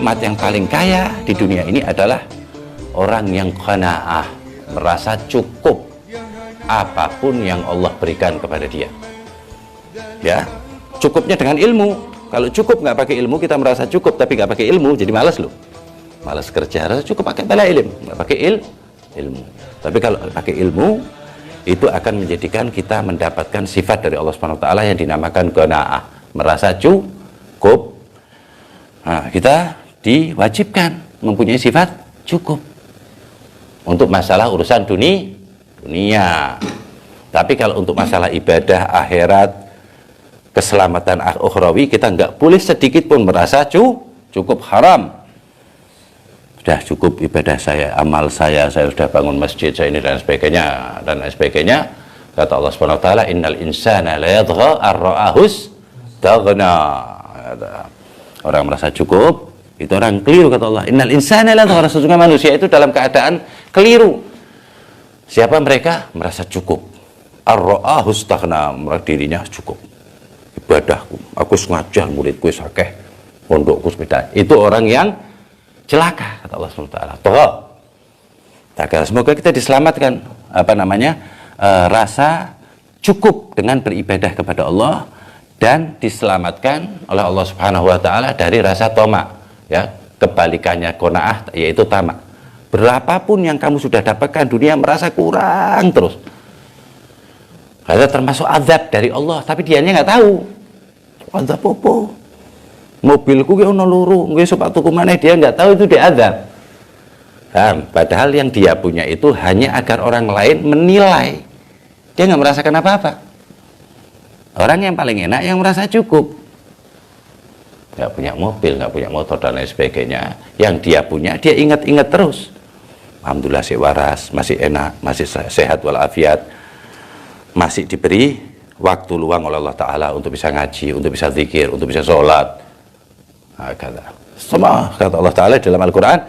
nikmat yang paling kaya di dunia ini adalah orang yang qanaah, merasa cukup apapun yang Allah berikan kepada dia. Ya, cukupnya dengan ilmu. Kalau cukup nggak pakai ilmu, kita merasa cukup tapi nggak pakai ilmu, jadi malas loh. Malas kerja, rasa cukup pakai bala ilmu, nggak pakai ilmu. Tapi kalau pakai ilmu, itu akan menjadikan kita mendapatkan sifat dari Allah Subhanahu wa taala yang dinamakan qanaah, merasa cukup. Nah, kita diwajibkan mempunyai sifat cukup untuk masalah urusan dunia. Tapi kalau untuk masalah ibadah akhirat, keselamatan ukhrawi, kita nggak boleh sedikit pun merasa cukup. Haram. Sudah cukup ibadah saya, amal saya sudah bangun masjid, saya ini dan sebagainya. Kata Allah Subhanahu wa taala, innal insana la yadgha ar-ra'ahus taghna. Orang merasa cukup, itu orang keliru, kata Allah. Innal insana la yadgha, sesungguhnya manusia itu dalam keadaan keliru. Siapa mereka? Merasa cukup. Ar-ra'ahus taghna, dirinya cukup. Ibadahku, aku ngajar, muridku sakeh, pondokku sepeda. Itu orang yang celaka, kata Allah SWT. Semoga kita diselamatkan rasa cukup dengan beribadah kepada Allah, dan diselamatkan oleh Allah Subhanahu wa taala dari rasa tamak, ya, kebalikannya qanaah yaitu tamak. Berapapun yang kamu sudah dapatkan dunia, merasa kurang terus. Karena termasuk azab dari Allah, tapi dianya nggak tahu. Azab apa? Mobilku ki ono loro, nggih sepatuku maneh, dia nggak tahu itu diazab. Padahal yang dia punya itu hanya agar orang lain menilai. Dia nggak merasakan apa-apa. Orang yang paling enak yang merasa cukup. Nggak punya mobil, nggak punya motor dan lain sebagainya. Yang dia punya, dia ingat-ingat terus. Alhamdulillah masih waras, masih enak, masih sehat walafiat, masih diberi waktu luang oleh Allah Ta'ala untuk bisa ngaji, untuk bisa zikir, untuk bisa sholat. Semua kata Allah Ta'ala dalam Al-Quran,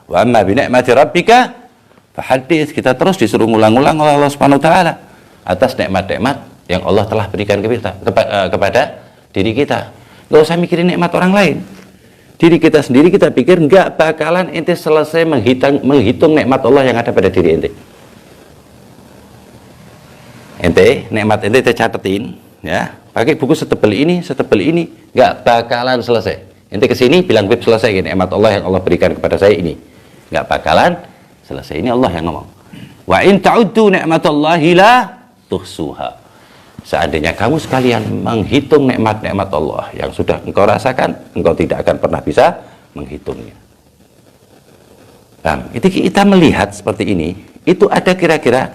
wa amma bi ni'mati rabbika fahadits. Kita terus disuruh ngulang-ulang oleh Allah Subhanahu wa taala atas nikmat-nikmat yang Allah telah berikan kepada diri kita. Nggak usah mikirin nikmat orang lain, diri kita sendiri kita pikir nggak bakalan ente selesai menghitung nikmat Allah yang ada pada diri ente. Ente nikmat ente catetin, ya, pakai buku setebel ini nggak bakalan selesai. Ente kesini bilang beb selesai gini, nikmat Allah yang Allah berikan kepada saya ini nggak bakalan selesai. Ini Allah yang ngomong, wa in ta'uddu ni'matallahi la tuhsuha. Seandainya kamu sekalian menghitung nikmat-nikmat Allah yang sudah engkau rasakan, engkau tidak akan pernah bisa menghitungnya. Itu kita melihat seperti ini, itu ada kira-kira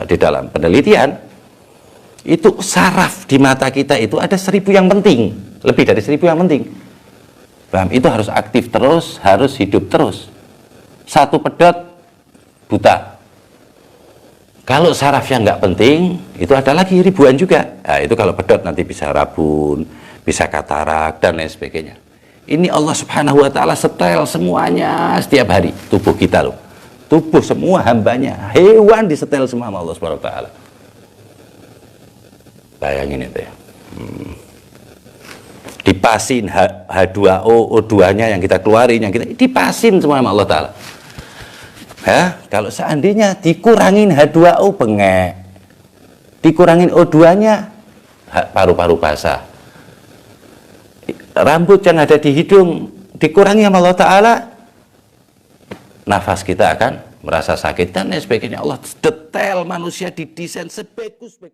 di dalam penelitian itu saraf di mata kita itu ada 1000 yang penting, lebih dari 1000 yang penting. Itu harus aktif terus, harus hidup terus. Satu pedot buta. Kalau saraf yang nggak penting, itu ada lagi ribuan juga. Nah, itu kalau pedot nanti bisa rabun, bisa katarak dan lain sebagainya. Ini Allah Subhanahu wa taala setel semuanya setiap hari. Tubuh kita loh, tubuh semua hambanya, hewan disetel semua sama Allah Subhanahu wa taala. Bayangin itu ya. Dipasin H2O, O2-nya yang kita keluarin, yang kita dipasin semua sama Allah taala. Kalau seandainya dikurangin H2O bengek, dikurangin O2-nya paru-paru basah, rambut yang ada di hidung dikurangi sama Allah Ta'ala, nafas kita akan merasa sakit dan lain sebagainya. Allah detail manusia didesain sebagus-bagus.